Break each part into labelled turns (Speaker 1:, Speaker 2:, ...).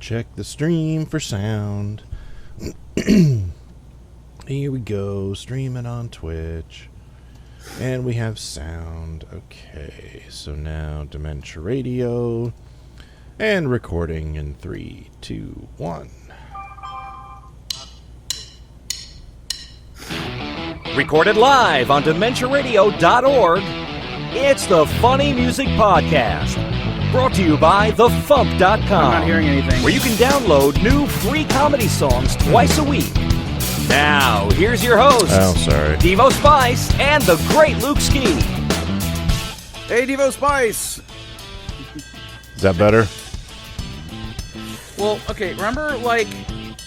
Speaker 1: Check the stream for sound. Here we go, streaming on Twitch. And we have sound. Okay, so now Dementia Radio. And recording in 3, 2, 1.
Speaker 2: Recorded live on DementiaRadio.org, it's the Funny Music Podcast. Brought to you by FuMP.com.
Speaker 3: I'm not hearing anything.
Speaker 2: Where you can download new free comedy songs twice a week. Now, here's your hosts.
Speaker 1: Oh, sorry.
Speaker 2: Devo Spice and the great Luke Ski.
Speaker 3: Hey, Devo Spice!
Speaker 1: Is that better?
Speaker 3: Well, okay, remember like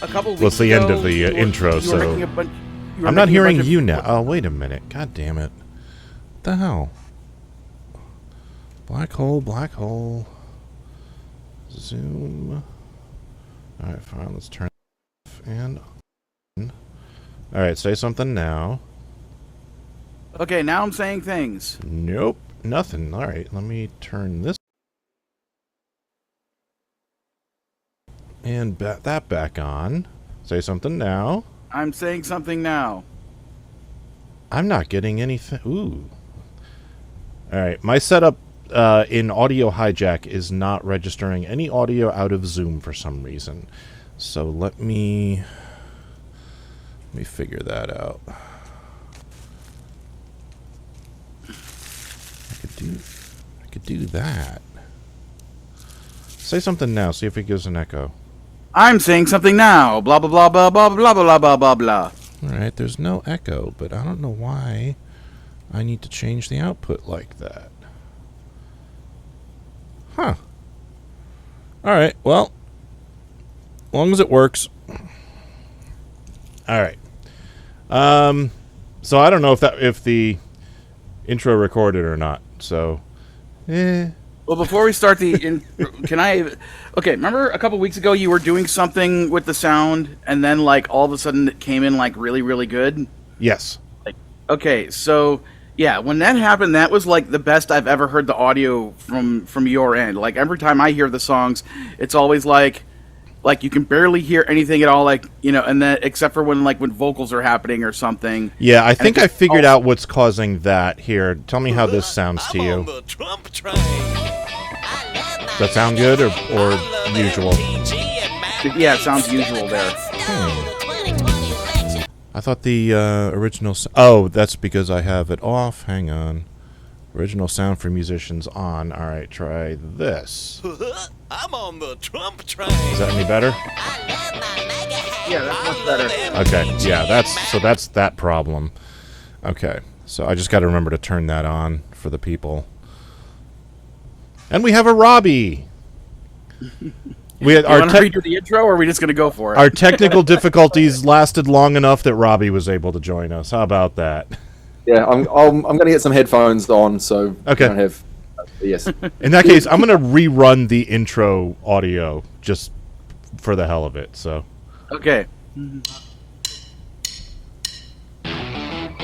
Speaker 3: a couple weeks ago...
Speaker 1: Well, it's the end of the intro, so... I'm not hearing you now. Oh, wait a minute. God damn it. What the hell? Black hole. Zoom. Alright, fine. Let's turn off and on. Alright, say something now.
Speaker 3: Okay, now I'm saying things.
Speaker 1: Nope. Nothing. Alright, let me turn this. And that back on. Say something now.
Speaker 3: I'm saying something now.
Speaker 1: I'm not getting anything. Ooh. Alright, my setup in Audio Hijack is not registering any audio out of Zoom for some reason. So let me figure that out. I could do that. Say something now, see if it gives an echo.
Speaker 3: I'm saying something now. Blah, blah, blah, blah, blah, blah, blah, blah, blah, blah.
Speaker 1: Alright, there's no echo, but I don't know why I need to change the output like that. Huh. Alright, well, as long as it works. Alright. So I don't know if the intro recorded or not, so...
Speaker 3: Well, before we start can I... Okay, remember a couple weeks ago you were doing something with the sound, and then, like, all of a sudden it came in, like, really, really good?
Speaker 1: Yes.
Speaker 3: Okay, so... Yeah, when that happened, that was like the best I've ever heard the audio from your end. Like every time I hear the songs, it's always like you can barely hear anything at all, like, you know, and then except for when vocals are happening or something.
Speaker 1: Yeah, I think I figured out what's causing that here. Tell me how this sounds to you.
Speaker 4: I'm on the Trump train.
Speaker 1: Does that sound good or usual?
Speaker 3: Yeah, it sounds usual there.
Speaker 1: I thought the original... Oh, that's because I have it off. Hang on. Original sound for musicians on. All right, try this.
Speaker 4: I'm on the Trump train.
Speaker 1: Is that any better?
Speaker 3: Yeah, that's much better.
Speaker 1: Okay, yeah, that's that problem. Okay, so I just got to remember to turn that on for the people. And we have a Robbie. We had
Speaker 3: want to redo the intro, or are we just going to go for it?
Speaker 1: Our technical difficulties lasted long enough that Robbie was able to join us. How about that?
Speaker 5: Yeah, I'm going to get some headphones on, so
Speaker 1: okay.
Speaker 5: I don't have. Yes.
Speaker 1: In that case, I'm going to rerun the intro audio just for the hell of it. So.
Speaker 3: Okay.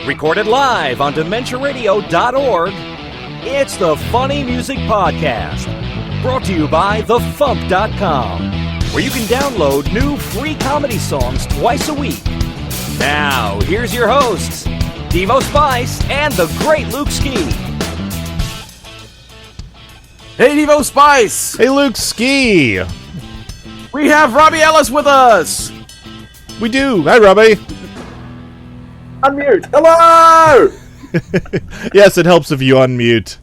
Speaker 2: Recorded live on DementiaRadio.org, it's the Funny Music Podcast. Brought to you by FuMP.com, where you can download new free comedy songs twice a week. Now, here's your hosts, Devo Spice and the great Luke Ski.
Speaker 3: Hey, Devo Spice!
Speaker 1: Hey, Luke Ski!
Speaker 3: We have Robbie Ellis with us!
Speaker 1: We do! Hi, Robbie!
Speaker 5: Unmute! Hello!
Speaker 1: Yes, it helps if you unmute.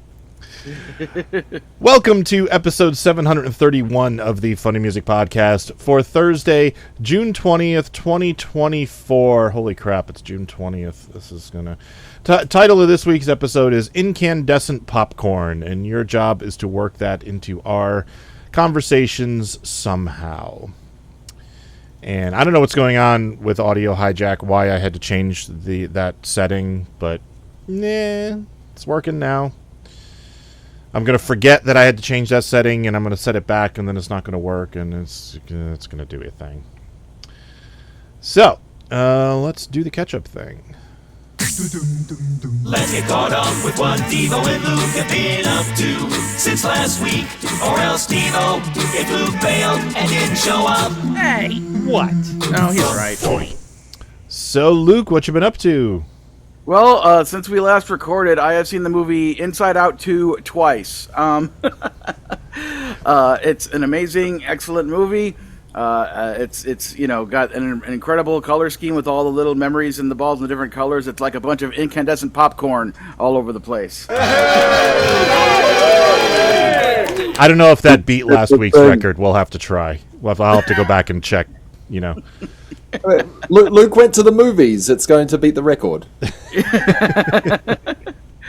Speaker 1: Welcome to episode 731 of the Funny Music Podcast for Thursday, June 20th, 2024. Holy crap, it's June 20th. This is gonna... Title of this week's episode is Incandescent Popcorn, and your job is to work that into our conversations somehow. And I don't know what's going on with Audio Hijack, why I had to change that setting, but it's working now. I'm going to forget that I had to change that setting, and I'm going to set it back, and then it's not going to work, and it's going to do a thing. So, let's do the catch-up thing.
Speaker 6: Let's get caught up with what Devo and Luke have been up to since last week. Or else Devo, if Luke bailed and didn't show up.
Speaker 3: Hey.
Speaker 1: What?
Speaker 3: Oh, he's right.
Speaker 1: So, Luke, what you been up to?
Speaker 3: Well, since we last recorded, I have seen the movie Inside Out 2 twice. It's an amazing, excellent movie. It's got an incredible color scheme with all the little memories and the balls in the different colors. It's like a bunch of incandescent popcorn all over the place.
Speaker 1: I don't know if that beat last week's record. We'll have to try. I'll have to go back and check,
Speaker 5: Luke went to the movies. It's going to beat the record.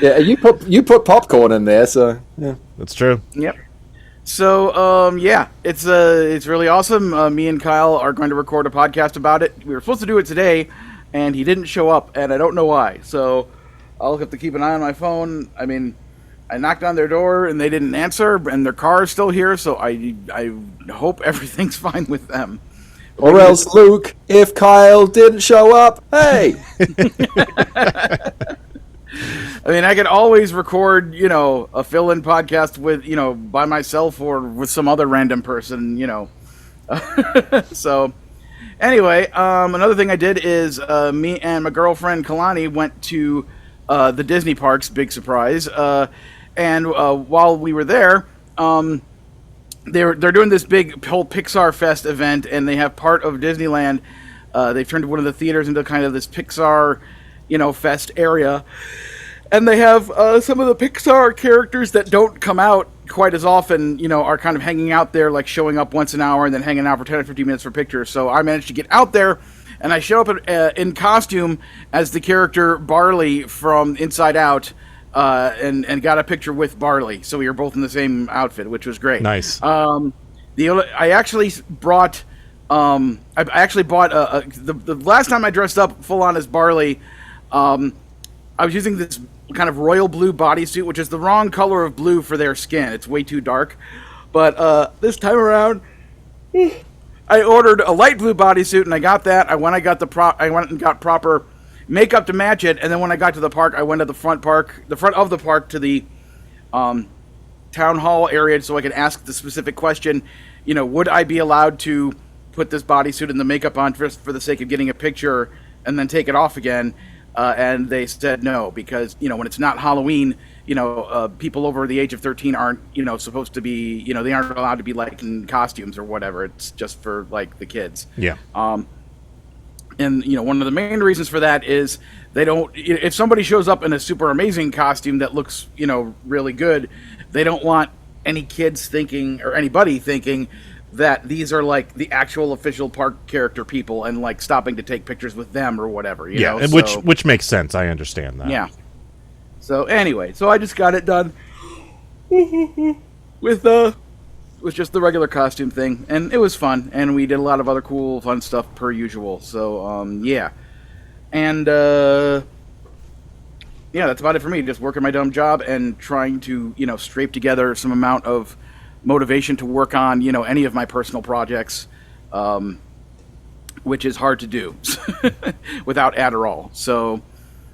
Speaker 5: Yeah, you put popcorn in there, so yeah,
Speaker 1: That's true.
Speaker 3: Yep. So, it's really awesome. Me and Kyle are going to record a podcast about it. We were supposed to do it today, and he didn't show up, and I don't know why. So, I'll have to keep an eye on my phone. I mean, I knocked on their door, and they didn't answer, and their car is still here, so I hope everything's fine with them.
Speaker 5: or else Luke, if Kyle didn't show up, hey.
Speaker 3: I mean, I could always record, a fill-in podcast with, by myself or with some other random person, So, anyway, another thing I did is me and my girlfriend Kalani went to the Disney parks, big surprise. And while we were there, they're doing this big whole Pixar Fest event, and they have part of Disneyland. They've turned one of the theaters into kind of this Pixar, Fest area. And they have some of the Pixar characters that don't come out quite as often, are kind of hanging out there, like showing up once an hour and then hanging out for 10 or 15 minutes for pictures. So I managed to get out there, and I show up in costume as the character Barley from Inside Out, and got a picture with Barley. So we were both in the same outfit, which was great.
Speaker 1: Nice.
Speaker 3: I actually brought... the last time I dressed up full on as Barley, I was using this kind of royal blue bodysuit, which is the wrong color of blue for their skin. It's way too dark. But this time around, I ordered a light blue bodysuit, and I got that. I went and got proper makeup to match it, and then when I got to the park, I went to the front of the park to the town hall area so I could ask the specific question, would I be allowed to put this bodysuit and the makeup on for the sake of getting a picture and then take it off again? And they said no, because, when it's not Halloween, people over the age of 13 aren't, supposed to be, they aren't allowed to be, like, in costumes or whatever. It's just for, like, the kids.
Speaker 1: Yeah.
Speaker 3: And, one of the main reasons for that is they don't, if somebody shows up in a super amazing costume that looks, really good, they don't want any kids thinking, or anybody thinking, that these are like the actual official park character people and like stopping to take pictures with them or whatever. You know?
Speaker 1: And which makes sense. I understand that.
Speaker 3: Yeah. So anyway, I just got it done with just the regular costume thing, and it was fun, and we did a lot of other cool, fun stuff per usual. So yeah, and yeah, that's about it for me. Just working my dumb job and trying to scrape together some amount of motivation to work on any of my personal projects, which is hard to do without Adderall. So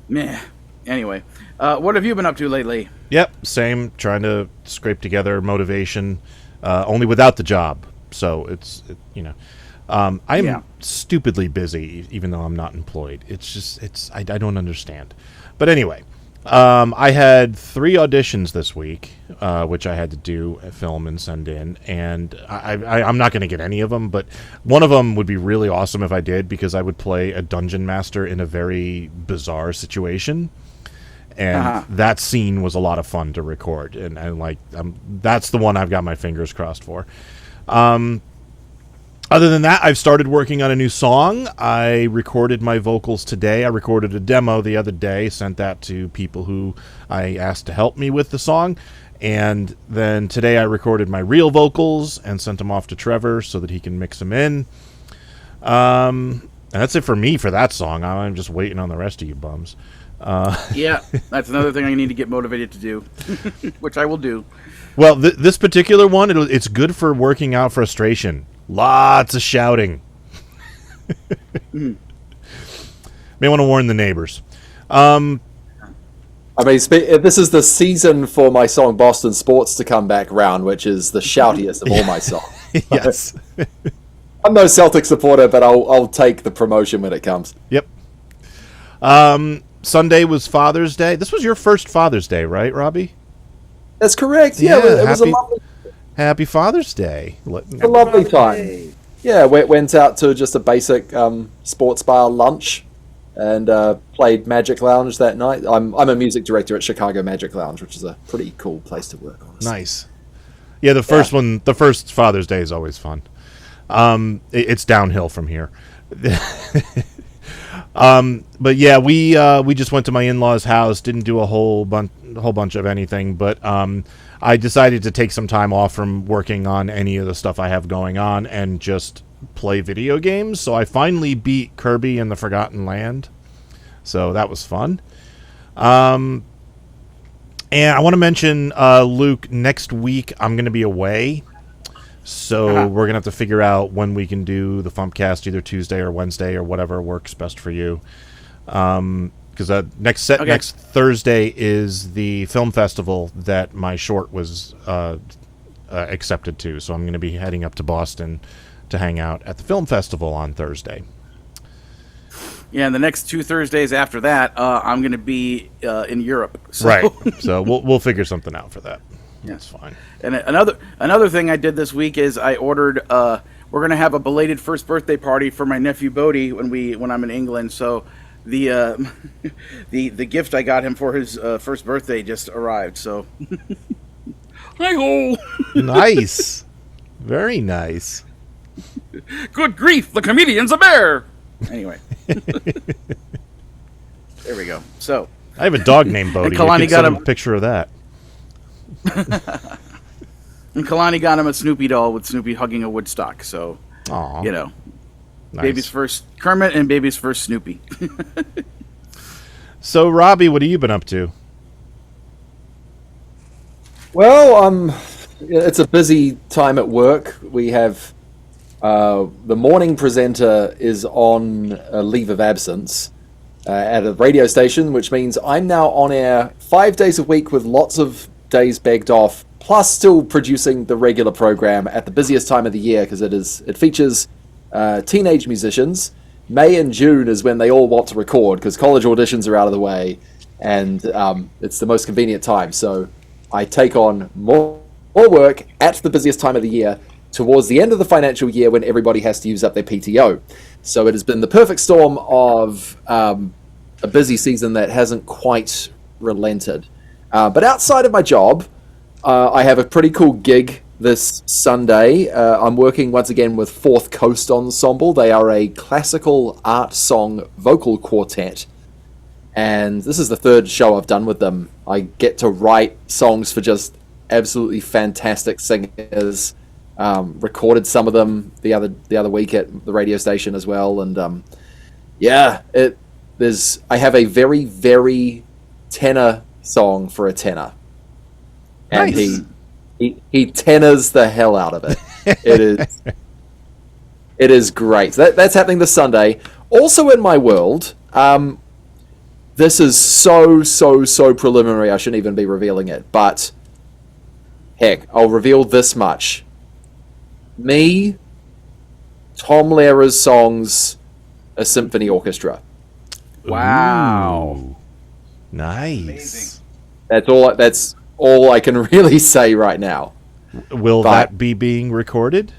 Speaker 3: meh. Anyway, what have you been up to lately?
Speaker 1: Yep, same, trying to scrape together motivation, only without the job. So I'm stupidly busy even though I'm not employed. I don't understand. But anyway, I had 3 auditions this week, which I had to do, film and send in, and I'm not going to get any of them, but one of them would be really awesome if I did, because I would play a dungeon master in a very bizarre situation, and that scene was a lot of fun to record, and that's the one I've got my fingers crossed for. Other than that, I've started working on a new song. I recorded my vocals today. I recorded a demo the other day, sent that to people who I asked to help me with the song. And then today I recorded my real vocals and sent them off to Trevor so that he can mix them in. And that's it for me for that song. I'm just waiting on the rest of you bums.
Speaker 3: Yeah, that's another thing I need to get motivated to do, which I will do.
Speaker 1: Well, this particular one, it's good for working out frustration. Lots of shouting. May want to warn the neighbors.
Speaker 5: I mean, this is the season for my song Boston Sports to come back round, which is the shoutiest of all my songs.
Speaker 1: Yes.
Speaker 5: I'm no Celtic supporter, but I'll take the promotion when it comes.
Speaker 1: Yep. Sunday was Father's Day. This was your first Father's Day, right, Robbie?
Speaker 5: That's correct. Yeah, it was a lovely...
Speaker 1: Happy Father's Day.
Speaker 5: A lovely time. Yeah, went out to just a basic sports bar lunch and played Magic Lounge that night. I'm a music director at Chicago Magic Lounge, which is a pretty cool place to work, honestly.
Speaker 1: Nice. Yeah, the first Father's Day is always fun. It's downhill from here. But yeah, we just went to my in-laws' house, didn't do a whole bunch of anything, but I decided to take some time off from working on any of the stuff I have going on and just play video games. So I finally beat Kirby and the Forgotten Land. So that was fun. And I want to mention, Luke, next week I'm going to be away. So we're going to have to figure out when we can do the FuMPCast, either Tuesday or Wednesday or whatever works best for you. Because next Thursday is the film festival that my short was accepted to. So I'm going to be heading up to Boston to hang out at the film festival on Thursday.
Speaker 3: Yeah, and the next 2 Thursdays after that, I'm going to be in Europe. So.
Speaker 1: Right. So we'll figure something out for that.
Speaker 3: Yeah.
Speaker 1: That's fine.
Speaker 3: And another thing I did this week is I ordered. We're going to have a belated first birthday party for my nephew Bodie when I'm in England. So the the gift I got him for his first birthday just arrived. So hi-ho.
Speaker 1: Nice. Very nice.
Speaker 3: Good grief, the comedian's a bear. Anyway. There we go. So
Speaker 1: I have a dog named Bodie.
Speaker 3: Kalani got him
Speaker 1: a picture of that.
Speaker 3: And Kalani got him a Snoopy doll with Snoopy hugging a Woodstock. So,
Speaker 1: Aww.
Speaker 3: you know,
Speaker 1: Nice.
Speaker 3: baby's first Kermit and baby's first Snoopy.
Speaker 1: So, Robbie, what have you been up to?
Speaker 5: Well, it's a busy time at work. We have the morning presenter is on a leave of absence at a radio station, which means I'm now on air 5 days a week with lots of days begged off, plus still producing the regular program at the busiest time of the year because it features teenage musicians. May and June is when they all want to record because college auditions are out of the way, and it's the most convenient time. So I take on more work at the busiest time of the year towards the end of the financial year when everybody has to use up their PTO. So it has been the perfect storm of a busy season that hasn't quite relented. But outside of my job, I have a pretty cool gig this Sunday. I'm working once again with Fourth Coast Ensemble. They are a classical art song vocal quartet. And this is the third show I've done with them. I get to write songs for just absolutely fantastic singers. Recorded some of them the other week at the radio station as well. And I have a very, very tenor song for a tenor. And
Speaker 1: Nice.
Speaker 5: he tenors the hell out of it. It is great. That's happening this Sunday. Also in my world, this is so preliminary I shouldn't even be revealing it, but heck, I'll reveal this much. Me, Tom Lehrer's songs, a symphony orchestra.
Speaker 3: Wow.
Speaker 1: Ooh. Nice.
Speaker 3: Amazing.
Speaker 5: That's all I can really say right now.
Speaker 1: Will that be being recorded?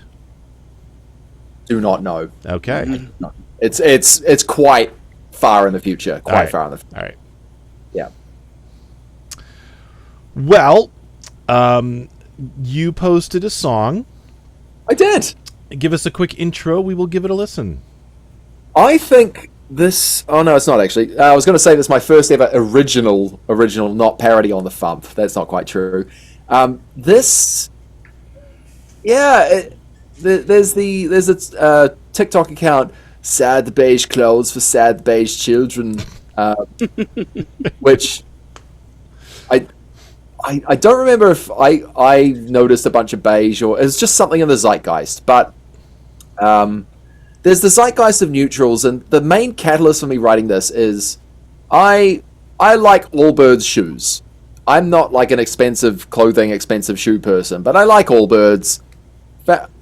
Speaker 5: Do not know.
Speaker 1: Okay.
Speaker 5: No. It's quite far in the future.
Speaker 1: All right.
Speaker 5: All
Speaker 1: right.
Speaker 5: Yeah.
Speaker 1: Well, you posted a song.
Speaker 5: I did.
Speaker 1: Give us a quick intro. We will give it a listen.
Speaker 5: I think this... Oh, no, it's not actually. I was going to say this is my first ever original, not parody on the FuMP. That's not quite true. This... Yeah, there's a TikTok account, Sad Beige Clothes for Sad Beige Children, which... I don't remember if I noticed a bunch of beige or it's just something in the zeitgeist, but there's the zeitgeist of neutrals, and the main catalyst for me writing this is I like Allbirds shoes. I'm not like an expensive clothing, expensive shoe person, but I like Allbirds.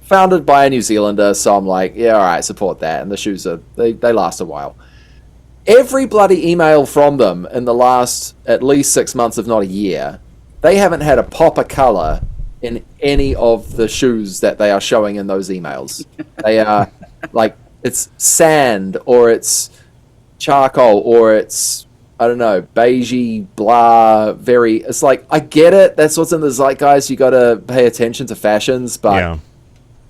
Speaker 5: Founded by a New Zealander, so I'm like, yeah, all right, support that. And the shoes they last a while. Every bloody email from them in the last at least 6 months, if not a year, they haven't had a pop of color in any of the shoes that they are showing in those emails. They are like, it's sand, or it's charcoal, or it's, I don't know, beigey, blah, it's like, I get it, that's what's in the zeitgeist, you gotta pay attention to fashions, but
Speaker 1: Yeah.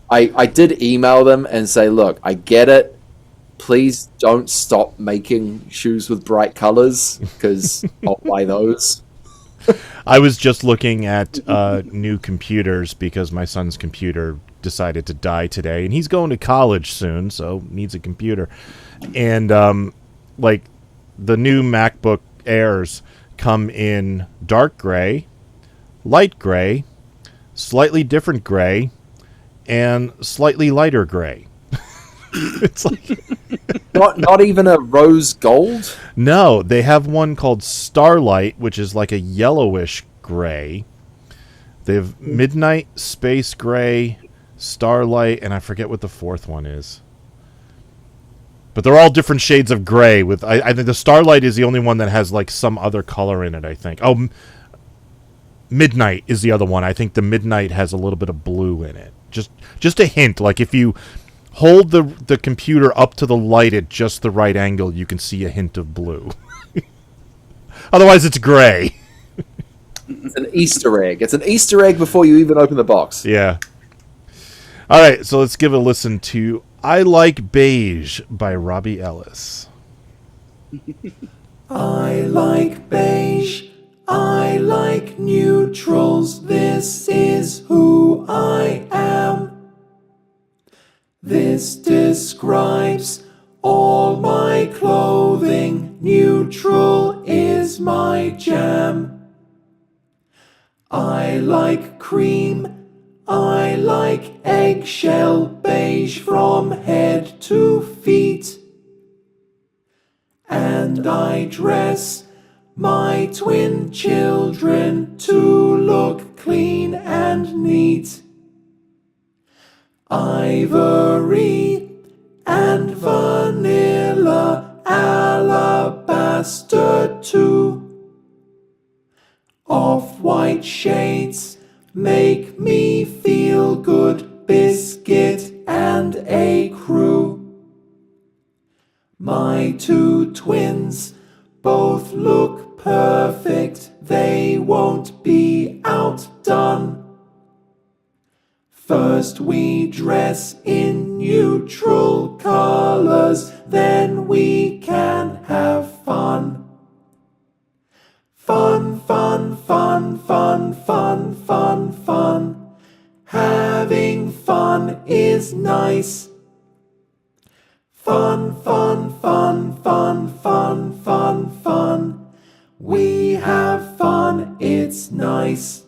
Speaker 5: I did email them and say, look, I get it, please don't stop making shoes with bright colors, because I'll buy those.
Speaker 1: I was just looking at new computers because my son's computer decided to die today, and he's going to college soon, so needs a computer. And like the new MacBook Airs come in dark gray, light gray, slightly different gray, and slightly lighter gray. It's like
Speaker 5: not even a rose gold?
Speaker 1: no, they have one called Starlight, which is like a yellowish gray. They have Midnight, Space Gray, Starlight, and I forget what the fourth one is. But they're all different shades of gray. With I think the Starlight is the only one that has like some other color in it, I think. Oh, Midnight is the other one. I think the Midnight has a little bit of blue in it. Just a hint. Like if you hold the computer up to the light at just the right angle, you can see a hint of blue. Otherwise, it's gray.
Speaker 5: It's an Easter egg. It's an Easter egg before you even open the box.
Speaker 1: Yeah. All right, so let's give a listen to I Like Beige by Robbie Ellis.
Speaker 6: I like beige, I like neutrals, this is who I am. This describes all my clothing, neutral is my jam. I like cream, I like eggshell, beige from head to feet. And I dress my twin children to look clean and neat. Ivory and vanilla, alabaster too. Off-white shades make me feel good, biscuit and a crew. My two twins both look perfect, they won't be outdone. First we dress in neutral colors, then we can have fun. Fun, fun, fun, fun, fun, fun, fun. Having fun is nice. Fun, fun, fun, fun, fun, fun, fun. We have fun, it's nice.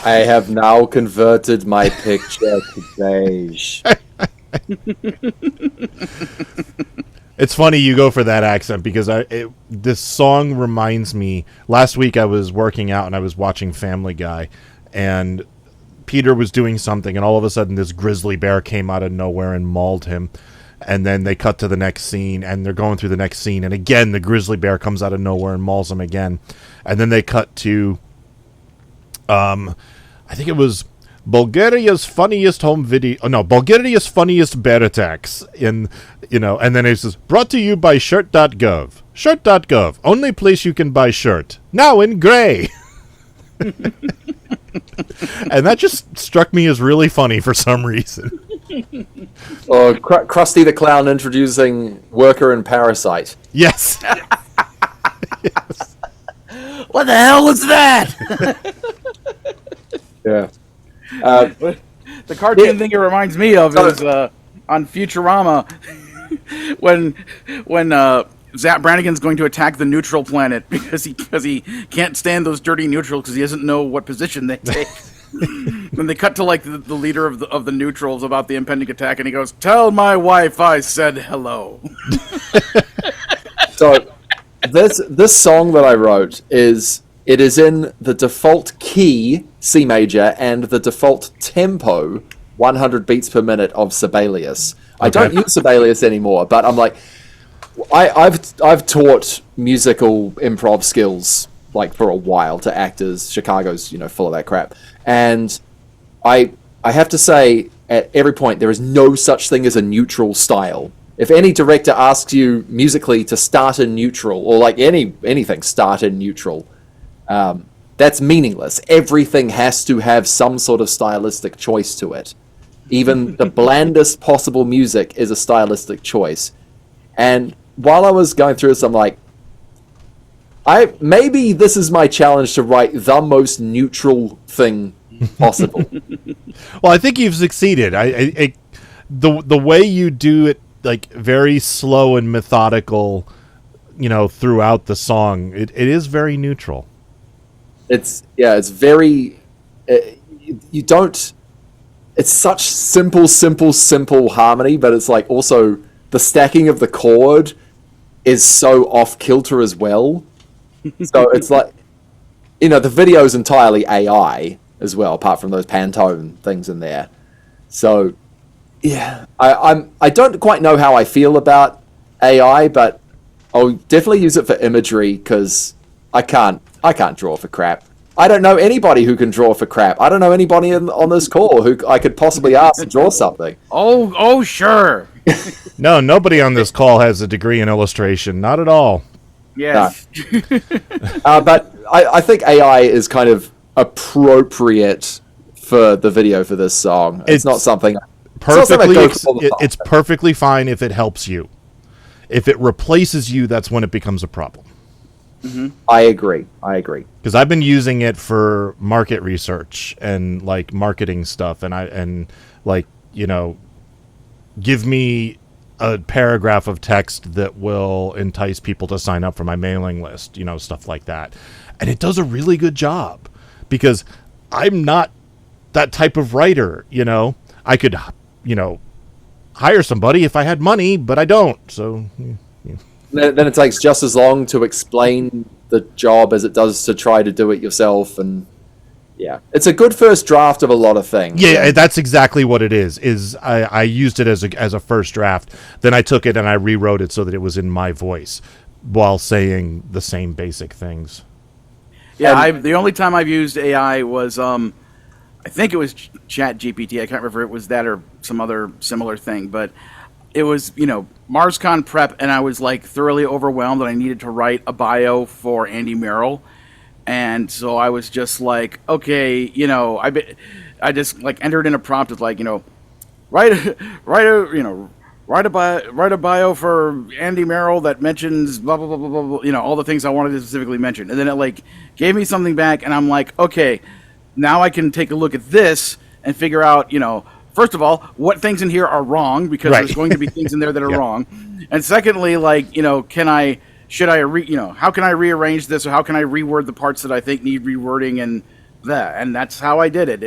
Speaker 5: I have now converted my picture to beige.
Speaker 1: It's funny you go for that accent because this song reminds me. Last week I was working out and I was watching Family Guy, and Peter was doing something, and all of a sudden this grizzly bear came out of nowhere and mauled him. And then they cut to the next scene, and they're going through the next scene, and again the grizzly bear comes out of nowhere and mauls him again. And then they cut to, I think it was Bulgaria's funniest home video. Oh no, Bulgaria's funniest bear attacks. And then it says, brought to you by shirt.gov. Shirt.gov, only place you can buy shirt. Now in gray. And that just struck me as really funny for some reason.
Speaker 5: Or Krusty the Clown introducing Worker and Parasite.
Speaker 1: Yes. Yes.
Speaker 3: What the hell was that?
Speaker 5: Yeah.
Speaker 3: The cartoon thing it reminds me of is on Futurama when Zap Brannigan's going to attack the neutral planet because he can't stand those dirty neutrals because he doesn't know what position they take. Then they cut to like the leader of the neutrals about the impending attack, and he goes, "Tell my wife I said hello."
Speaker 5: So this song that I wrote is in the default key C major and the default tempo 100 beats per minute of Sibelius. I don't use Sibelius anymore, but I'm like, I've taught musical improv skills like for a while to actors. Chicago's full of that crap, and I have to say at every point there is no such thing as a neutral style. If any director asks you musically to start in neutral, or like anything start in neutral, that's meaningless. Everything has to have some sort of stylistic choice to it. Even the blandest possible music is a stylistic choice. And while I was going through this, I'm like, maybe this is my challenge to write the most neutral thing possible.
Speaker 1: Well, I think you've succeeded. The way you do it, like very slow and methodical, throughout the song, it is very neutral.
Speaker 5: It's very. You don't. It's such simple harmony, but it's like also the stacking of the chord is so off kilter as well. So it's like, the video is entirely AI as well, apart from those Pantone things in there. So, yeah, I don't quite know how I feel about AI, but I'll definitely use it for imagery because I can't draw for crap. I don't know anybody who can draw for crap. I don't know anybody on this call who I could possibly ask to draw something.
Speaker 3: Oh, sure.
Speaker 1: No, nobody on this call has a degree in illustration. Not at all.
Speaker 3: Yes.
Speaker 5: But I think AI is kind of appropriate for the video for this song. It's not something...
Speaker 1: It's perfectly fine if it helps you. If it replaces you, that's when it becomes a problem.
Speaker 5: Mm-hmm. I agree.
Speaker 1: Because I've been using it for market research and like marketing stuff, and give me a paragraph of text that will entice people to sign up for my mailing list, stuff like that. And it does a really good job because I'm not that type of writer. I could, hire somebody if I had money, but I don't. So
Speaker 5: then it takes just as long to explain the job as it does to try to do it yourself. And yeah, it's a good first draft of a lot of things.
Speaker 1: Yeah, that's exactly what it is I used it as a first draft. Then I took it and I rewrote it so that it was in my voice while saying the same basic things.
Speaker 3: Yeah, the only time I've used AI was, I think it was Chat GPT. I can't remember if it was that or some other similar thing, but it was, MarsCon prep, and I was like thoroughly overwhelmed that I needed to write a bio for Andy Merrill. And so I was just like, okay, I just like entered in a prompt with like, write a bio for Andy Merrill that mentions blah blah blah blah blah, all the things I wanted to specifically mention. And then it like gave me something back, and I'm like, okay, now I can take a look at this and figure out, first of all, what things in here are wrong, because there's going to be things in there that are wrong. And secondly, like, how can I rearrange this, or how can I reword the parts that I think need rewording, and that's how I did it.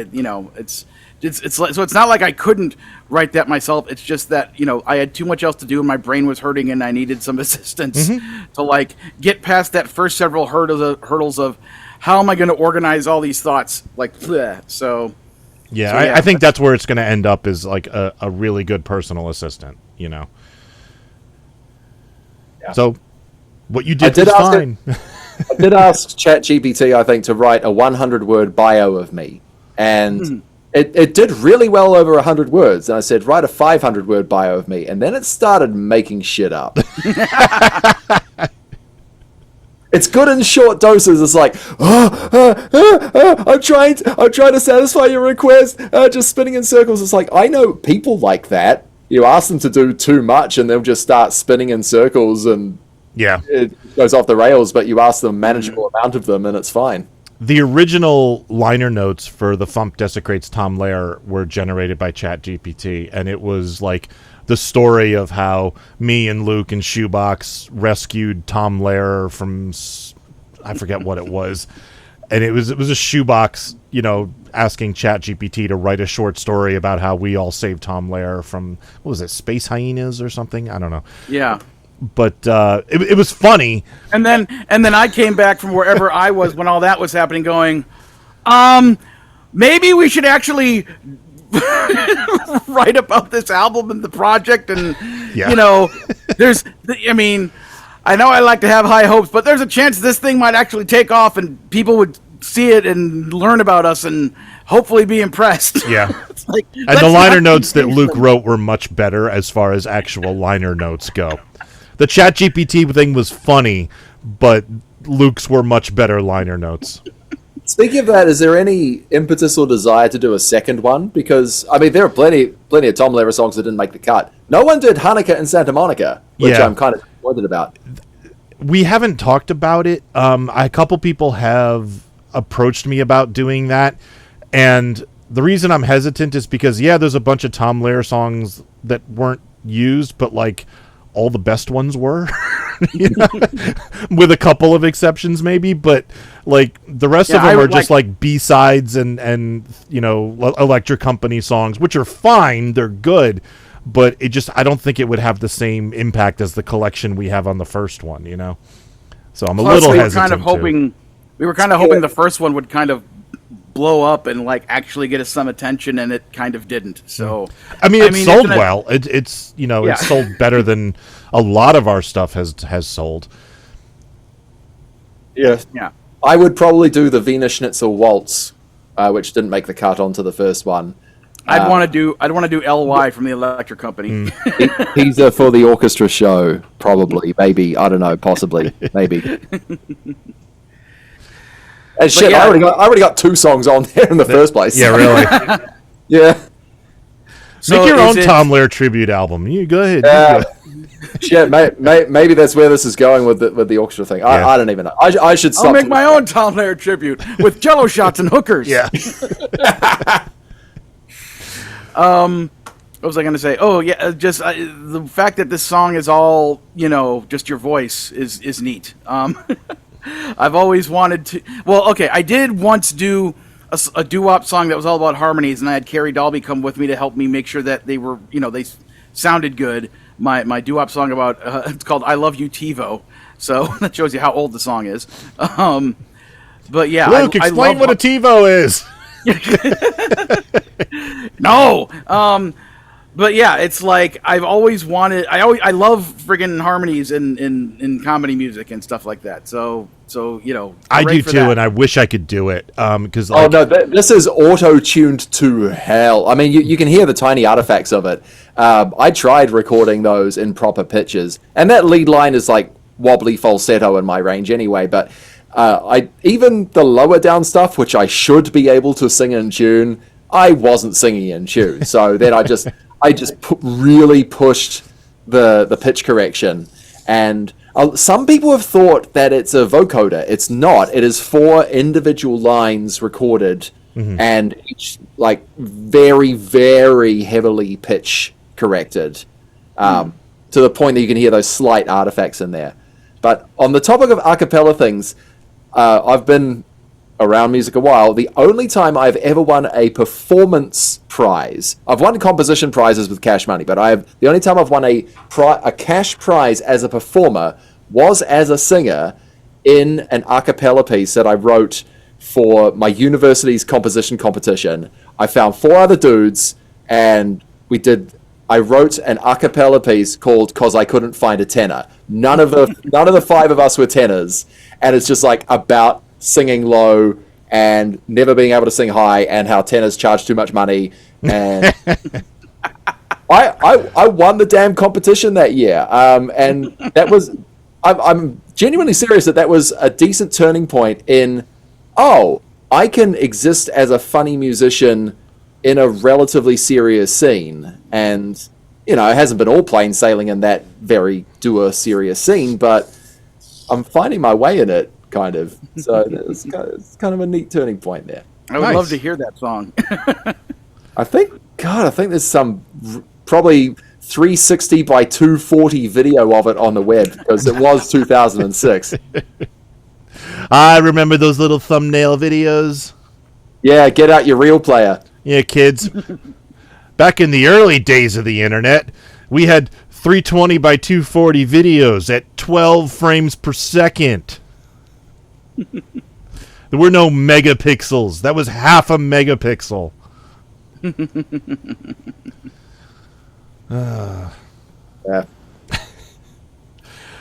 Speaker 3: It's like, so it's not like I couldn't write that myself. It's just that, I had too much else to do and my brain was hurting and I needed some assistance to like get past that first several hurdles of how am I going to organize all these thoughts? Like, bleh. So
Speaker 1: I think that's where it's going to end up, is like a really good personal assistant, Yeah. So what you did was fine.
Speaker 5: I did ask ChatGPT, I think, to write a 100-word bio of me. And it did really well over 100 words. And I said, write a 500-word bio of me. And then it started making shit up. It's good in short doses. It's like, I'm trying to satisfy your request, just spinning in circles. It's like, I know people like that. You ask them to do too much and they'll just start spinning in circles and it goes off the rails, but you ask them a manageable amount of them and it's fine.
Speaker 1: The original liner notes for the FuMP Desecrates Tom Lehrer were generated by ChatGPT, and it was like the story of how me and Luke and Shoebox rescued Tom Lehrer from, I forget what it was, and it was a shoebox, asking ChatGPT to write a short story about how we all saved Tom Lehrer from, what was it, space hyenas or something? I don't know.
Speaker 3: Yeah.
Speaker 1: But it was funny.
Speaker 3: And then I came back from wherever I was when all that was happening, going, maybe we should actually write about this album and the project, and there's, I know I like to have high hopes, but there's a chance this thing might actually take off and people would see it and learn about us and hopefully be impressed.
Speaker 1: Yeah. And the liner notes that Luke wrote were much better as far as actual liner notes go. The ChatGPT thing was funny, but Luke's were much better liner notes.
Speaker 5: Speaking of that, is there any impetus or desire to do a second one? Because, there are plenty of Tom Lehrer songs that didn't make the cut. No one did Hanukkah in Santa Monica, which I'm kind of disappointed about.
Speaker 1: We haven't talked about it. A couple people have approached me about doing that, and the reason I'm hesitant is because, there's a bunch of Tom Lehrer songs that weren't used, but, all the best ones were, with a couple of exceptions maybe, but the rest of them are just B-sides and Electric Company songs, which are fine, they're good, but I don't think it would have the same impact as the collection we have on the first one, So I'm a little hesitant.
Speaker 3: We were kind of hoping the first one would kind of blow up and actually get us some attention, and it kind of didn't. So
Speaker 1: it sold well. It's it's sold better than a lot of our stuff has sold.
Speaker 5: Yeah. I would probably do the Wiener Schnitzel Waltz, which didn't make the cut onto the first one.
Speaker 3: I'd want to do LY from the Electric Company.
Speaker 5: Teaser for the orchestra show, probably, maybe, I don't know, possibly, maybe. And shit, I already got 2 songs on there in the first place.
Speaker 1: Yeah, really.
Speaker 5: Yeah.
Speaker 1: So make your own Tom Lehrer tribute album. You go ahead.
Speaker 5: Shit, maybe that's where this is going with the orchestra thing. I don't even know. I should stop.
Speaker 3: I'll make my own Tom Lehrer tribute with Jello shots and hookers.
Speaker 1: Yeah.
Speaker 3: What was I going to say? Oh, yeah, just the fact that this song is all, just your voice is neat. I've always wanted to... Well, okay, I did once do a doo-wop song that was all about harmonies, and I had Carrie Dalby come with me to help me make sure that they were, they sounded good. My doo-wop song about... it's called I Love You, TiVo. So that shows you how old the song is. But yeah...
Speaker 1: Luke, explain what a TiVo is!
Speaker 3: No! But yeah, it's I've always wanted... I love friggin' harmonies in comedy music and stuff like that. So
Speaker 1: I do too, and I wish I could do it. Because
Speaker 5: this is auto-tuned to hell. You can hear the tiny artifacts of it. I tried recording those in proper pitches, and that lead line is wobbly falsetto in my range anyway. But even the lower down stuff, which I should be able to sing in tune, I wasn't singing in tune. So then I just really pushed the pitch correction. And some people have thought that it's a vocoder. It's not. It is 4 individual lines recorded, and each very, very heavily pitch corrected, to the point that you can hear those slight artifacts in there. But on the topic of a cappella things, I've been around music a while. The only time I've ever won a performance prize, I've won composition prizes with cash money, but the only time I've won a cash prize as a performer was as a singer in an a cappella piece that I wrote for my university's composition competition. I found 4 other dudes, and I wrote an a cappella piece called "Cause I Couldn't Find a Tenor." None of the 5 of us were tenors, and it's just about singing low and never being able to sing high, and how tenors charge too much money. And I won the damn competition that year, and that was I'm genuinely serious that was a decent turning point in I can exist as a funny musician in a relatively serious scene. And it hasn't been all plain sailing in that very dour serious scene, but I'm finding my way in it, kind of. So it's kind of a neat turning point there.
Speaker 3: I would love to hear that song.
Speaker 5: I think there's some probably 360 by 240 video of it on the web, because it was 2006.
Speaker 1: I remember those little thumbnail videos.
Speaker 5: Yeah, get out your real player.
Speaker 1: Yeah, kids. Back in the early days of the internet, we had 320 by 240 videos at 12 frames per second. There were no megapixels. That was half a megapixel.
Speaker 5: Yeah.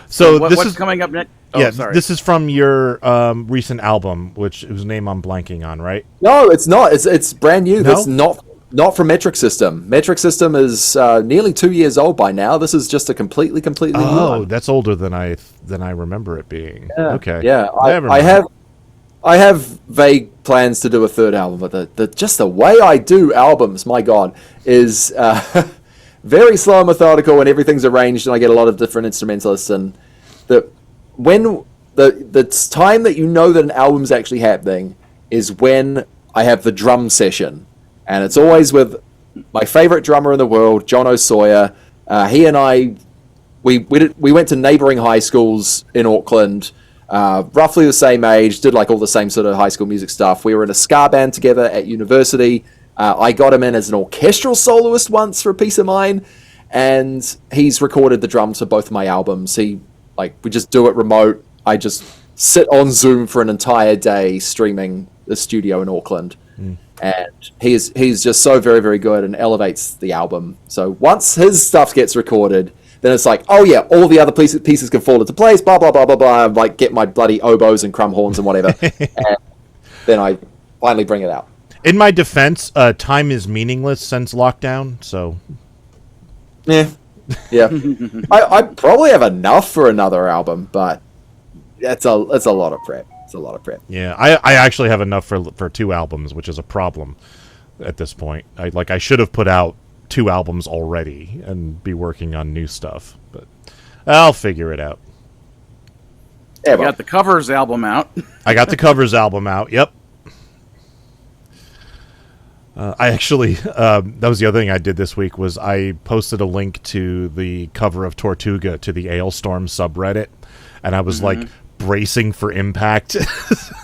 Speaker 1: So
Speaker 3: What's
Speaker 1: this is
Speaker 3: coming up next? Oh,
Speaker 1: yeah.
Speaker 3: sorry.
Speaker 1: This is from your recent album, whose name I'm blanking on, right?
Speaker 5: No, it's not. It's brand new.
Speaker 1: No?
Speaker 5: That's not from Metric System. Metric System is nearly 2 years old by now. This is just a completely new
Speaker 1: Oh,
Speaker 5: one.
Speaker 1: that's older than I remember it being.
Speaker 5: Yeah.
Speaker 1: Okay.
Speaker 5: Yeah,
Speaker 1: Never
Speaker 5: I
Speaker 1: mind.
Speaker 5: have vague plans to do a third album, but just the way I do albums, my God, is very slow and methodical, and everything's arranged, and I get a lot of different instrumentalists, and when the time that you know that an album's actually happening is when I have the drum session, and it's always with my favorite drummer in the world, John O'Sawyer. He and I, we went to neighboring high schools in Auckland. Roughly the same age, did like all the same sort of high school music stuff. We were in a ska band together at university. I got him in as an orchestral soloist once for a piece of mine, and he's recorded the drums for both of my albums. We just do it remote. I just sit on Zoom for an entire day streaming the studio in Auckland. And he's just so very, very good and elevates the album. So once his stuff gets recorded, then it's like, oh yeah, all the other pieces can fall into place, blah, blah, blah, blah, blah. Like, get my bloody oboes and crumb horns and whatever. And then I finally bring it out.
Speaker 1: In my defense, time is meaningless since lockdown, so...
Speaker 5: Yeah. I probably have enough for another album, but it's a lot of prep. It's a lot of prep.
Speaker 1: Yeah, I actually have enough for 2 albums, which is a problem at this point. I should have put out 2 albums already and be working on new stuff, but I'll figure it out.
Speaker 5: Yeah,
Speaker 3: You got the covers album out.
Speaker 1: I got the covers album out. Yep. I actually, that was the other thing I did this week, was I posted a link to the cover of Tortuga to the Ailstorm subreddit, and I was like bracing for impact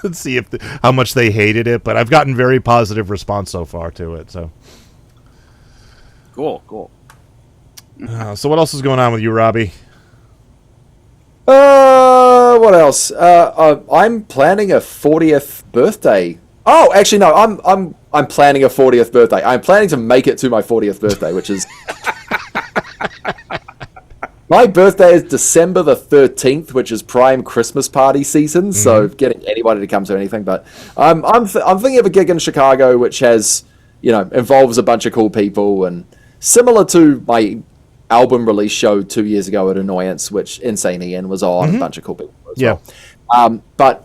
Speaker 1: and see how much they hated it, but I've gotten very positive response so far to it. So,
Speaker 3: Cool.
Speaker 1: so what else is going on with you, Robbie?
Speaker 5: What else? I'm planning a 40th birthday. Oh, actually, no. I'm planning a 40th birthday. I'm planning to make it to my 40th birthday, which is my birthday is December the 13th, which is prime Christmas party season. So getting anybody to come to anything, but I'm thinking of a gig in Chicago, which has involves a bunch of cool people, and similar to my album release show 2 years ago at Annoyance, which Insane Ian was on, a bunch of cool people as well. But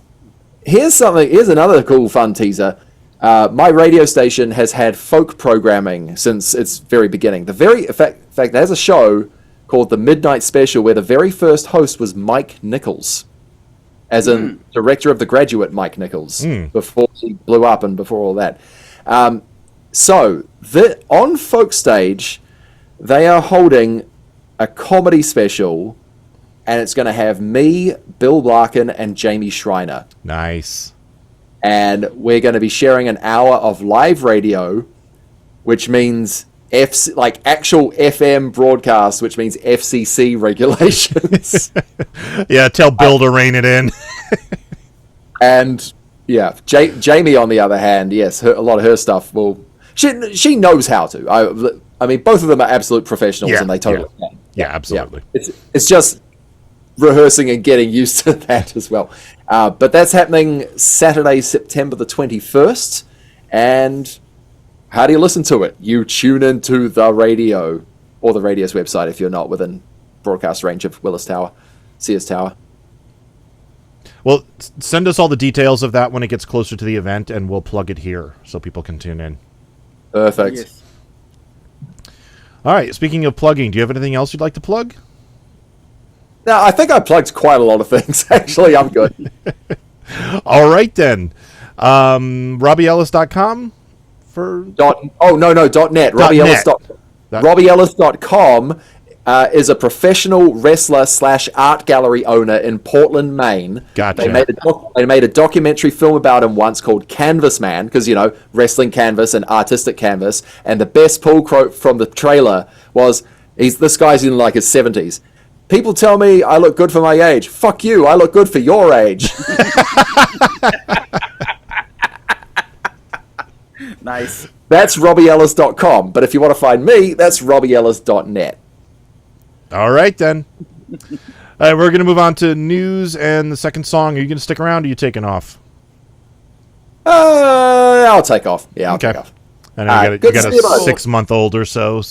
Speaker 5: here's another cool fun teaser. My radio station has had folk programming since its very beginning. In fact, there's a show called The Midnight Special where the very first host was Mike Nichols, as in director of The Graduate Mike Nichols, before he blew up and before all that. So on Folk Stage, they are holding a comedy special, and it's going to have me, Bill Larkin, and Jamie Schreiner.
Speaker 1: Nice.
Speaker 5: And we're going to be sharing an hour of live radio, which means actual FM broadcast, which means FCC regulations.
Speaker 1: Yeah, tell Bill to rein it in.
Speaker 5: And yeah, Jamie, on the other hand, yes, a lot of her stuff she knows how to. I mean, both of them are absolute professionals, and they totally can.
Speaker 1: Yeah, absolutely.
Speaker 5: Yeah. It's just rehearsing and getting used to that as well. But that's happening Saturday, September the 21st. And how do you listen to it? You tune into the radio or the radio's website if you're not within broadcast range of Willis Tower, Sears Tower.
Speaker 1: Well, send us all the details of that when it gets closer to the event, and we'll plug it here so people can tune in.
Speaker 5: Perfect.
Speaker 3: Yes.
Speaker 1: All right, speaking of plugging, do you have anything else you'd like to plug?
Speaker 5: Now, I think I plugged quite a lot of things. Actually, I'm good.
Speaker 1: All right, then. RobbieEllis.com for...
Speaker 5: .net. RobbieEllis.com. RobbieEllis.com is a professional wrestler / art gallery owner in Portland, Maine.
Speaker 1: Gotcha.
Speaker 5: They made a documentary film about him once called Canvas Man, because, wrestling canvas and artistic canvas. And the best pull quote from the trailer was, this guy's in like his 70s. People tell me I look good for my age. Fuck you, I look good for your age.
Speaker 3: Nice.
Speaker 5: That's RobbieEllis.com. But if you want to find me, that's RobbieEllis.net.
Speaker 1: All right, then. All right, we're going to move on to news and the second song. Are you going to stick around, or are you taking off?
Speaker 5: I'll take off. Yeah, I'll take off.
Speaker 1: I know you got a 6-month-old or so.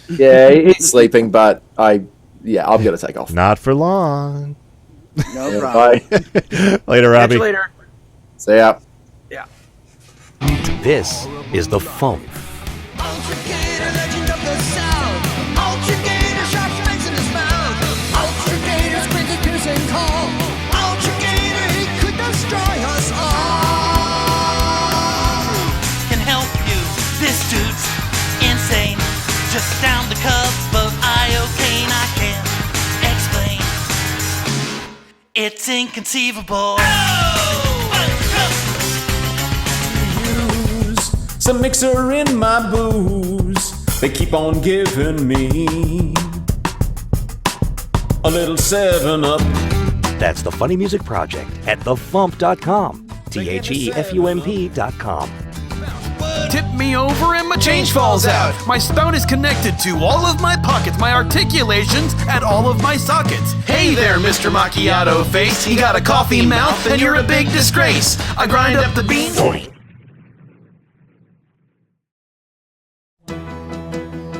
Speaker 5: Yeah, he's sleeping, but I'm going to take off.
Speaker 1: Not for long.
Speaker 3: No problem.
Speaker 5: Bye.
Speaker 1: Later, Robbie.
Speaker 3: Catch you later.
Speaker 5: See ya.
Speaker 3: Yeah.
Speaker 2: This is the FuMP.
Speaker 7: Ultra Gator, legend of the South. Ultra Gator, sharp fangs in his mouth. Ultra Gator's crazy piercing call. Ultra Gator, he could destroy us all.
Speaker 8: Can help you. This dude's insane. Just down the cup of iocane. I can't explain. It's inconceivable.
Speaker 9: Some mixer in my booze, they keep on giving me a little 7-Up.
Speaker 2: That's the Funny Music Project at thefump.com. THEFUMP.com.
Speaker 10: Tip me over and my change falls out. My spout is connected to all of my pockets, my articulations at all of my sockets. Hey there, Mr. Macchiato Face. You got a coffee mouth and you're a big disgrace. I grind up the beans.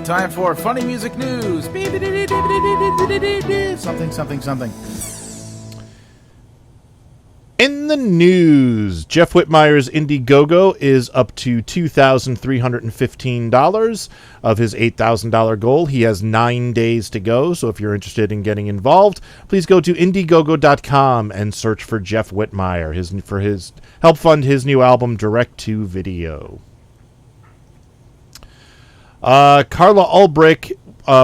Speaker 3: Time for funny music news. Something.
Speaker 1: In the news, Jeff Whitmire's IndieGoGo is up to $2,315 of his $8,000 goal. He has 9 days to go, so if you're interested in getting involved, please go to IndieGoGo.com and search for Jeff Whitmire help fund his new album, Direct to Video. Carla Ulbrich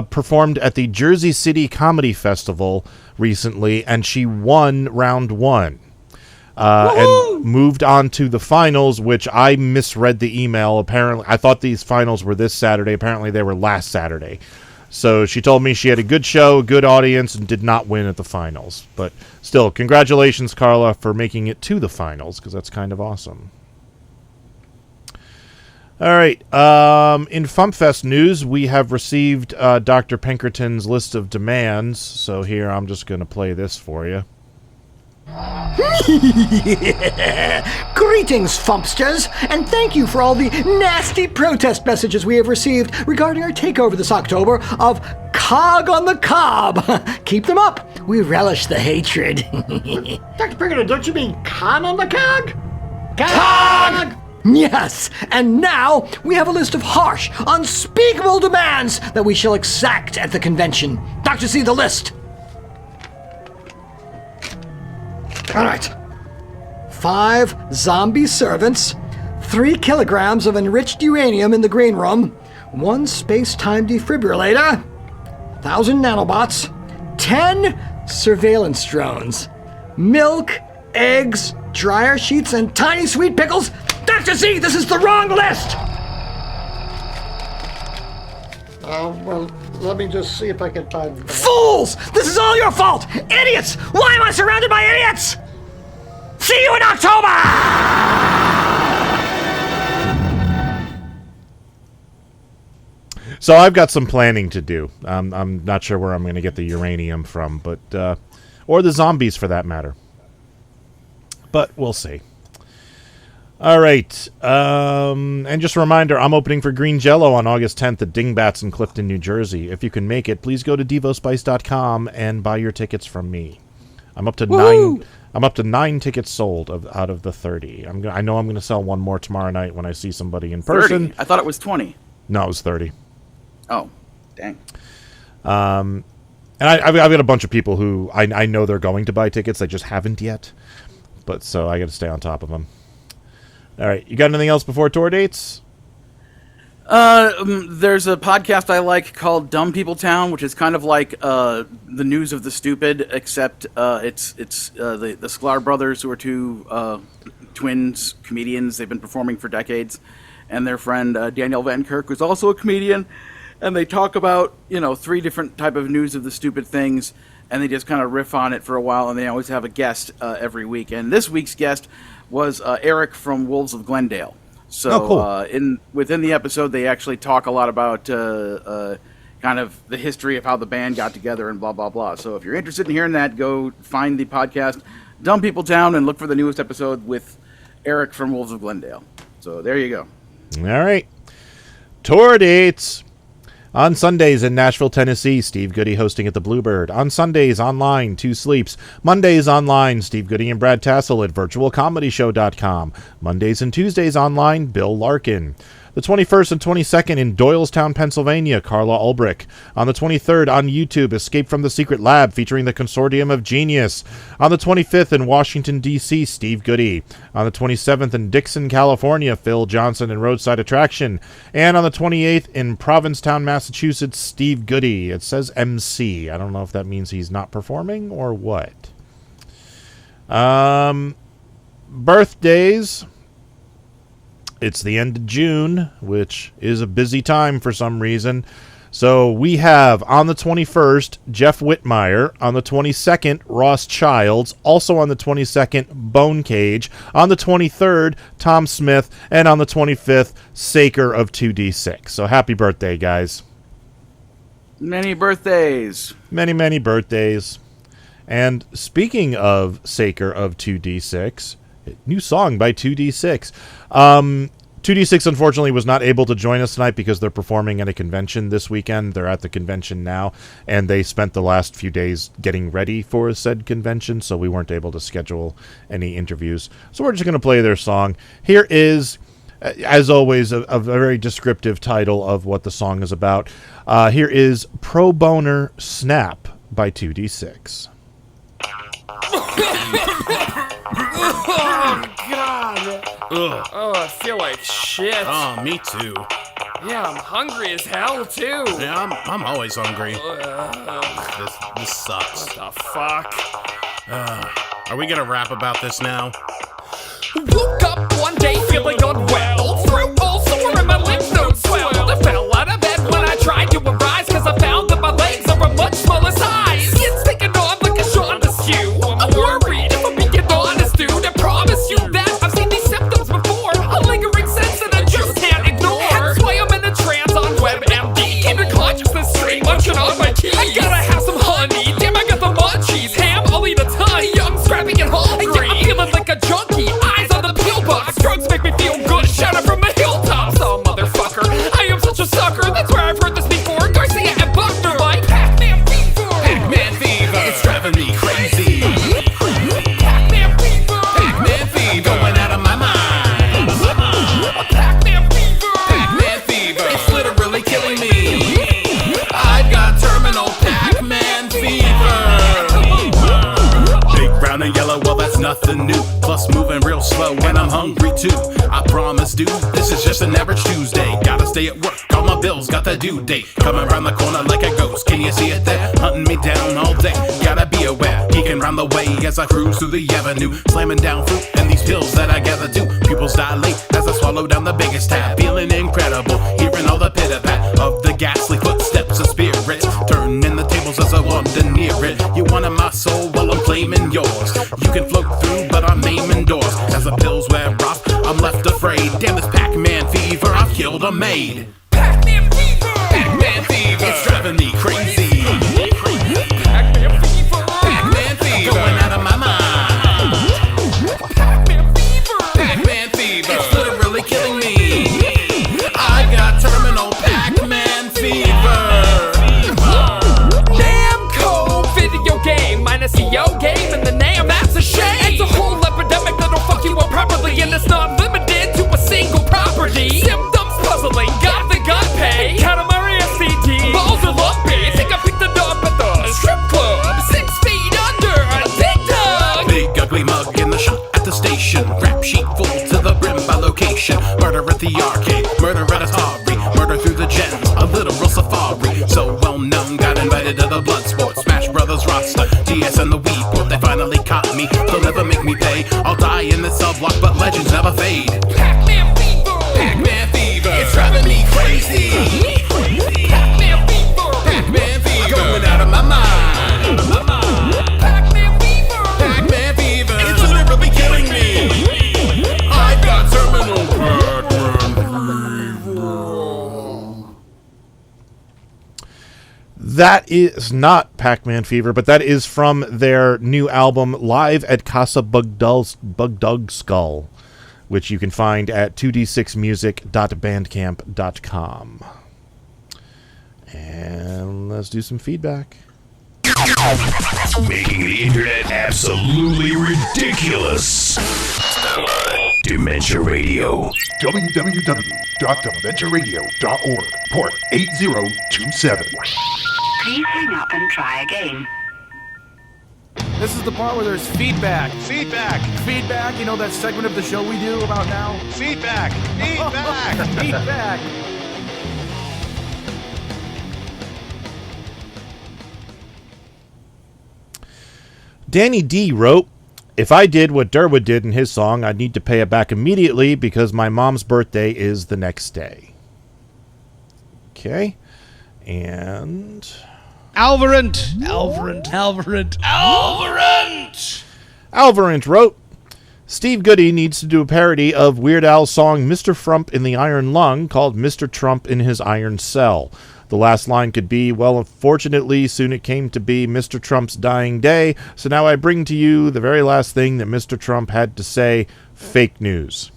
Speaker 1: performed at the Jersey City Comedy Festival recently, and she won round 1. And moved on to the finals, which I misread the email. Apparently, I thought these finals were this Saturday. Apparently, they were last Saturday. So she told me she had a good show, good audience, and did not win at the finals. But still, congratulations, Carla, for making it to the finals, because that's kind of awesome. All right. In FuMPFest news, we have received Dr. Pinkerton's list of demands. So here, I'm just going to play this for you.
Speaker 11: Greetings, Fumpsters, and thank you for all the nasty protest messages we have received regarding our takeover this October of Cog on the Cob. Keep them up. We relish the hatred.
Speaker 12: Dr. Pinkerton, don't you mean con on the cog?
Speaker 11: Cog! Yes, and now we have a list of harsh, unspeakable demands that we shall exact at the convention. Dr. C, the list. All right. 5 zombie servants, 3 kilograms of enriched uranium in the green room, 1 space-time defibrillator, 1,000 nanobots, 10 surveillance drones, milk, eggs, dryer sheets, and tiny sweet pickles. Dr. Z, this is the wrong list!
Speaker 12: Well, let me just see if I can find...
Speaker 11: Fools! This is all your fault! Idiots! Why am I surrounded by idiots? See you in October!
Speaker 1: So I've got some planning to do. I'm not sure where I'm going to get the uranium from, but or the zombies for that matter. But we'll see. All right. And just a reminder, I'm opening for Green Jello on August 10th at Dingbats in Clifton, New Jersey. If you can make it, please go to devospice.com and buy your tickets from me. I'm up to 9. I'm up to 9 tickets sold out of the 30. I know I'm going to sell one more tomorrow night when I see somebody in person.
Speaker 3: 30? I thought it was 20.
Speaker 1: No, it was 30.
Speaker 3: Oh, dang.
Speaker 1: And I've got a bunch of people who I know they're going to buy tickets. They just haven't yet. But so I got to stay on top of them. All right. You got anything else before tour dates?
Speaker 3: There's a podcast I like called Dumb People Town, which is kind of like the news of the stupid, except it's the Sklar brothers, who are two twins comedians. They've been performing for decades, and their friend Daniel Van Kirk, who's also a comedian, and they talk about 3 different type of news of the stupid things, and they just kind of riff on it for a while, and they always have a guest every week. And this week's guest was Eric from Wolves of Glendale. So
Speaker 1: cool.
Speaker 3: Within the episode, they actually talk a lot about kind of the history of how the band got together and blah, blah, blah. So if you're interested in hearing that, go find the podcast Dumb People Town and look for the newest episode with Eric from Wolves of Glendale. So there you go.
Speaker 1: All right. Tour dates. On Sundays in Nashville, Tennessee, Steve Goody hosting at the Bluebird. On Sundays, online, 2 Sleeps. Mondays, online, Steve Goody and Brad Tassel at virtualcomedyshow.com. Mondays and Tuesdays, online, Bill Larkin. The 21st and 22nd in Doylestown, Pennsylvania, Carla Ulbrich. On the 23rd on YouTube, Escape from the Secret Lab featuring the Consortium of Genius. On the 25th in Washington, D.C., Steve Goody. On the 27th in Dixon, California, Phil Johnson and Roadside Attraction. And on the 28th in Provincetown, Massachusetts, Steve Goody. It says MC. I don't know if that means he's not performing or what. Birthdays. It's the end of June, which is a busy time for some reason. So we have, on the 21st, Jeff Whitmire. On the 22nd, Ross Childs. Also on the 22nd, Bone Cage. On the 23rd, Tom Smith. And on the 25th, Saker of 2D6. So happy birthday, guys.
Speaker 3: Many birthdays.
Speaker 1: Many, many birthdays. And speaking of Saker of 2D6... new song by 2D6. 2D6 unfortunately was not able to join us tonight because they're performing at a convention this weekend. They're at the convention now, and they spent the last few days getting ready for said convention, so we weren't able to schedule any interviews. So we're just going to play their song. Here is, as always, a very descriptive title of what the song is about. Here is Pro Boner Snap by 2D6.
Speaker 13: Oh, God.
Speaker 14: Ugh.
Speaker 13: Oh, I feel like shit.
Speaker 14: Oh, me too.
Speaker 13: Yeah, I'm hungry as hell, too.
Speaker 14: Yeah, I'm always hungry. This sucks.
Speaker 13: What the fuck?
Speaker 14: Are we gonna rap about this now?
Speaker 13: Woke up one day feeling unwell. Throat all sore and my lymph nodes swelled. I fell out of bed when I tried to arise, cause I found that my legs are a much smaller size. Skin's taking on like a Sean Askew. I'm worried if I'm being honest, dude. I promise you that I've seen these symptoms before. A lingering sense that I just can't ignore. That's why I'm in a trance on WebMD. Keeping consciousness straight, munching on my keys. I gotta have some honey. Damn, I got the munchies. Ham, I'll eat a ton. Young, scrappy, and hungry. Yeah, I'm feeling like a junkie. Eyes on the peel box. Drugs make me feel good. Shout out from the hilltops. Oh, motherfucker. I am such a sucker. That's where I've heard this before. Garcia and Buckner. Like Pac-Man fever.
Speaker 14: Pac-Man fever. It's driving me crazy.
Speaker 13: Pac-Man fever.
Speaker 14: Pac-Man fever. Going out of my mind.
Speaker 13: Pac-Man fever.
Speaker 14: Pac-Man fever. It's literally killing me. I've got terminal Pac-Man fever. Big, brown, and yellow, well, that's nothing new. Plus moving real slow when I'm hungry too. I promise, dude, this is just an average Tuesday. Gotta stay at work, all my bills got the due date. Coming around the corner like a ghost, can you see it there? Hunting me down all day, gotta be aware. Peeking round the way as I cruise through the avenue. Slamming down fruit and these pills that I gather too. Pupils dilate as I swallow down the biggest tab. Feeling incredible, hearing all the pitter-pat of the ghastly footsteps of spirits. Turning the tables as I wander near it. You wanted my soul, well I'm claiming yours. You can float through, but I'm aiming doors. As the pills wear off, I'm left afraid. Damn this Pac-Man fever, I've killed a maid.
Speaker 13: Pac-Man fever.
Speaker 14: Pac-Man fever. It's driving me crazy.
Speaker 13: Pac-Man fever.
Speaker 14: Pac-Man fever. Going out of my mind.
Speaker 13: Pac-Man fever.
Speaker 14: Pac-Man fever. It's literally killing me. I got terminal Pac-Man fever.
Speaker 13: Damn cold video game minus the yo game and the name. That's a shame. It's a whole epidemic that'll fuck you up properly, and it's not limited to a single property. Symptoms puzzling, got the
Speaker 14: cell block, but legends never fade.
Speaker 13: Pac-Man fever.
Speaker 14: Pac-Man fever. It's driving me crazy.
Speaker 13: Pac-Man fever.
Speaker 14: Pac-Man fever. Going out of my mind.
Speaker 13: Pac-Man fever.
Speaker 14: Pac-Man fever. It's literally killing me. I've got terminal Pac-Man fever.
Speaker 1: That is not Pac-Man Fever, but that is from their new album, Live at Casa Bugdug Skull, which you can find at 2d6music.bandcamp.com. And let's do some feedback.
Speaker 15: Making the internet absolutely ridiculous. Dementia Radio.
Speaker 16: www.dementiaradio.org. Port 8027.
Speaker 17: Please hang up and try again.
Speaker 10: This is the part where there's feedback. Feedback. Feedback. You know that segment of the show we do about now? Feedback. Feedback. Feedback.
Speaker 1: Danny D wrote, if I did what Durwood did in his song, I'd need to pay it back immediately because my mom's birthday is the next day. Okay. And Alvarant wrote, Steve Goody needs to do a parody of Weird Al's song Mr. Frump in the Iron Lung called Mr. Trump in His Iron Cell. The last line could be, well, unfortunately, soon it came to be Mr. Trump's dying day, so now I bring to you the very last thing that Mr. Trump had to say, fake news.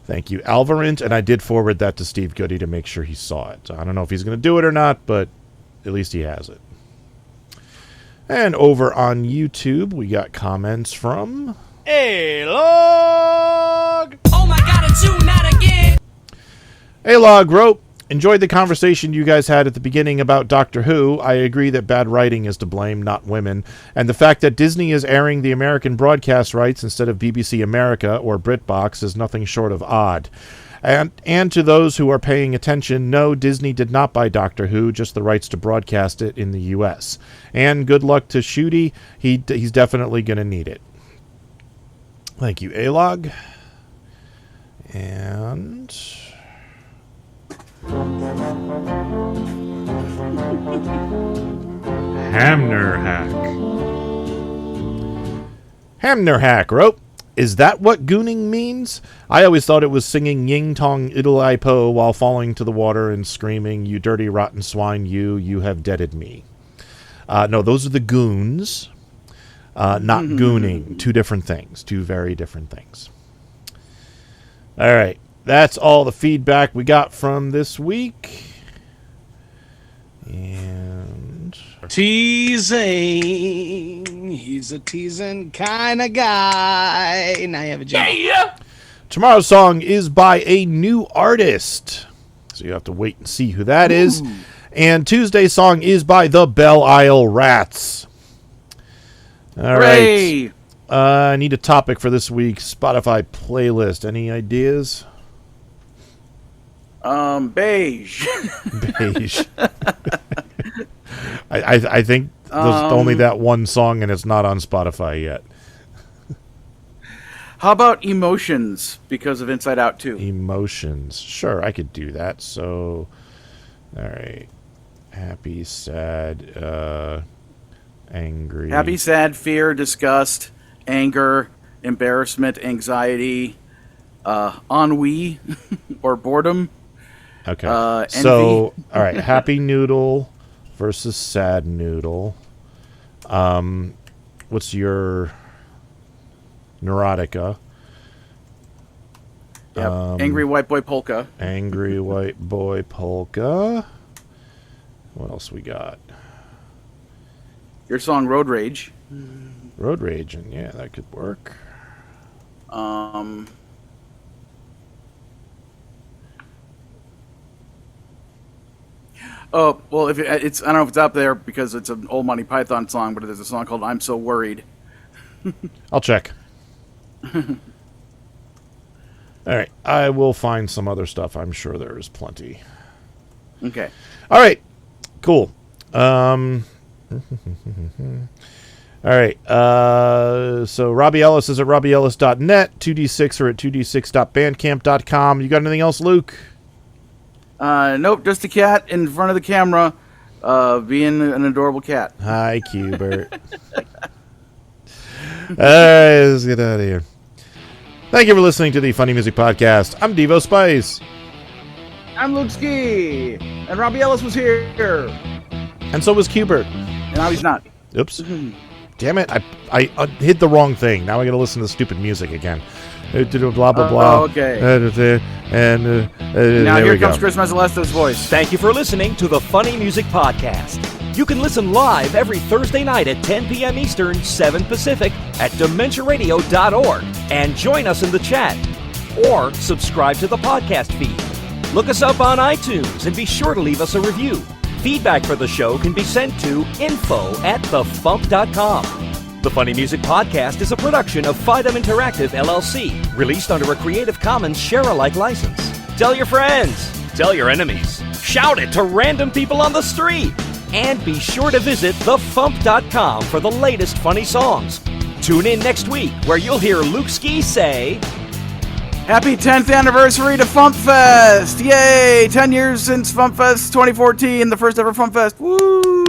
Speaker 1: Thank you, Alvarant, and I did forward that to Steve Goody to make sure he saw it. I don't know if he's going to do it or not, but at least he has it. And over on YouTube, we got comments from...
Speaker 13: A-Log! Oh my god, it's you, not again!
Speaker 1: A-Log wrote, enjoyed the conversation you guys had at the beginning about Doctor Who. I agree that bad writing is to blame, not women. And the fact that Disney is airing the American broadcast rights instead of BBC America or BritBox is nothing short of odd. And to those who are paying attention, no, Disney did not buy Doctor Who, just the rights to broadcast it in the U.S. And good luck to Shooty. He's definitely going to need it. Thank you, A-Log. And... Hamner Hack wrote, is that what gooning means? I always thought it was singing Ying Tong Idle I Po while falling to the water and screaming, you dirty rotten swine, you have deaded me. No, those are the goons, not gooning. Two different things, two very different things. All right, that's all the feedback we got from this week. And
Speaker 18: teasing. He's a teasing kind of guy. Now you have a job.
Speaker 13: Yeah.
Speaker 1: Tomorrow's song is by a new artist, so you have to wait and see who that is. And Tuesday's song is by the Belle Isle Rats. All right. I need a topic for this week's Spotify playlist. Any ideas?
Speaker 3: Beige.
Speaker 1: Beige. I think there's only that one song, and it's not on Spotify yet.
Speaker 3: How about Emotions because of Inside Out 2?
Speaker 1: Emotions. Sure, I could do that. So, all right. Happy, sad, angry.
Speaker 3: Happy, sad, fear, disgust, anger, embarrassment, anxiety, ennui, or boredom.
Speaker 1: Okay.
Speaker 3: Envy.
Speaker 1: So, all right. Happy Noodle versus Sad Noodle. What's your Neurotica?
Speaker 3: Yep. Angry White Boy Polka.
Speaker 1: Angry White Boy Polka. What else we got?
Speaker 3: Your song Road Rage.
Speaker 1: Road Rage, and yeah, that could work.
Speaker 3: Oh, well, if it's I don't know if it's up there because it's an old Monty Python song, but there's a song called I'm So Worried.
Speaker 1: I'll check. All right. I will find some other stuff. I'm sure there is plenty.
Speaker 3: Okay.
Speaker 1: All right. Cool. All right. So Robbie Ellis is at robbieellis.net. 2d6 are at 2d6.bandcamp.com. You got anything else, Luke?
Speaker 3: Nope, just a cat in front of the camera, being an adorable cat.
Speaker 1: Hi, Cubert. All right, let's get out of here. Thank you for listening to the Funny Music Podcast. I'm Devo Spice.
Speaker 3: I'm Luke Ski, and Robbie Ellis was here.
Speaker 1: And so was Cubert.
Speaker 3: And now he's not.
Speaker 1: Oops. Damn it, I hit the wrong thing. Now I gotta listen to stupid music again. Blah, blah, blah.
Speaker 3: Oh, okay.
Speaker 1: And
Speaker 3: now
Speaker 1: there
Speaker 3: here
Speaker 1: we
Speaker 3: comes
Speaker 1: go.
Speaker 3: Chris Mazzalesto's voice.
Speaker 2: Thank you for listening to the Funny Music Podcast. You can listen live every Thursday night at 10 p.m. Eastern, 7 Pacific at DementiaRadio.org and join us in the chat. Or subscribe to the podcast feed. Look us up on iTunes and be sure to leave us a review. Feedback for the show can be sent to info@thefump.com. The Funny Music Podcast is a production of Fidem Interactive, LLC, released under a Creative Commons share-alike license. Tell your friends, tell your enemies, shout it to random people on the street, and be sure to visit thefump.com for the latest funny songs. Tune in next week where you'll hear Luke Ski say,
Speaker 3: Happy 10th anniversary to FuMPFest! Yay! 10 years since FuMPFest 2014, the first ever FuMPFest. Woo!